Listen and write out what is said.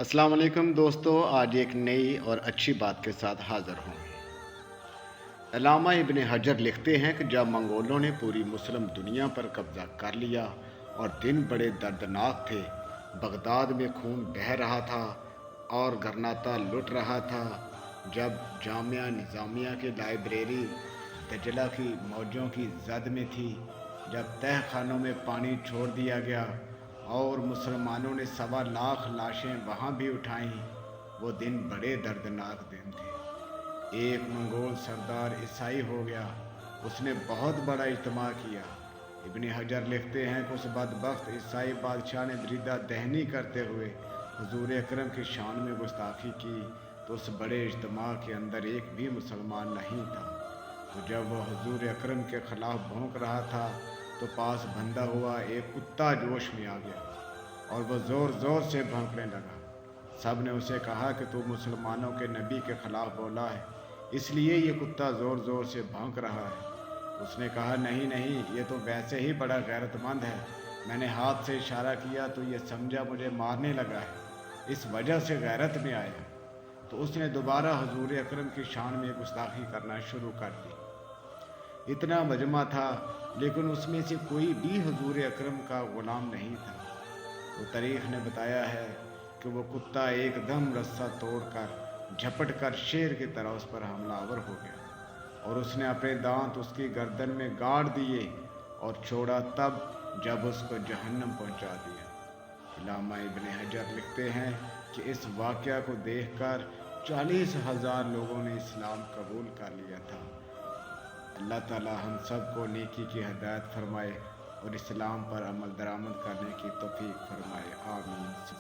السلام علیکم دوستو، آج ایک نئی اور اچھی بات کے ساتھ حاضر ہوں۔ علامہ ابن حجر لکھتے ہیں کہ جب منگولوں نے پوری مسلم دنیا پر قبضہ کر لیا اور دن بڑے دردناک تھے، بغداد میں خون بہہ رہا تھا اور گرناطہ لٹ رہا تھا، جب جامعہ نظامیہ کی لائبریری دجلہ کی موجوں کی زد میں تھی، جب تہہ خانوں میں پانی چھوڑ دیا گیا اور مسلمانوں نے 1.25 لاشیں وہاں بھی اٹھائیں، وہ دن بڑے دردناک دن تھے۔ ایک منگول سردار عیسائی ہو گیا، اس نے بہت بڑا اجتماع کیا۔ ابن حجر لکھتے ہیں کہ اس بدبخت عیسائی بادشاہ نے دریدہ دہنی کرتے ہوئے حضور اکرم کی شان میں گستاخی کی، تو اس بڑے اجتماع کے اندر ایک بھی مسلمان نہیں تھا۔ تو جب وہ حضور اکرم کے خلاف بھونک رہا تھا تو پاس بندھا ہوا ایک کتا جوش میں آ گیا اور وہ زور زور سے بھونکنے لگا۔ سب نے اسے کہا کہ تو مسلمانوں کے نبی کے خلاف بولا ہے، اس لیے یہ کتا زور زور سے بھونک رہا ہے۔ اس نے کہا نہیں نہیں، یہ تو ویسے ہی بڑا غیرت مند ہے، میں نے ہاتھ سے اشارہ کیا تو یہ سمجھا مجھے مارنے لگا ہے، اس وجہ سے غیرت میں آیا۔ تو اس نے دوبارہ حضور اکرم کی شان میں گستاخی کرنا شروع کر دی۔ اتنا مجمع تھا لیکن اس میں سے کوئی بھی حضور اکرم کا غلام نہیں تھا۔ تو تاریخ نے بتایا ہے کہ وہ کتا ایک دم رسہ توڑ کر جھپٹ کر شیر کی طرح اس پر حملہ آور ہو گیا اور اس نے اپنے دانت اس کی گردن میں گاڑ دیے اور چھوڑا تب جب اس کو جہنم پہنچا دیا۔ علامہ ابن حجر لکھتے ہیں کہ اس واقعہ کو دیکھ کر 40,000 لوگوں نے اسلام قبول کر لیا تھا۔ اللہ تعالی ہم سب کو نیکی کی ہدایت فرمائے اور اسلام پر عمل درآمد کرنے کی توفیق فرمائے، آمین۔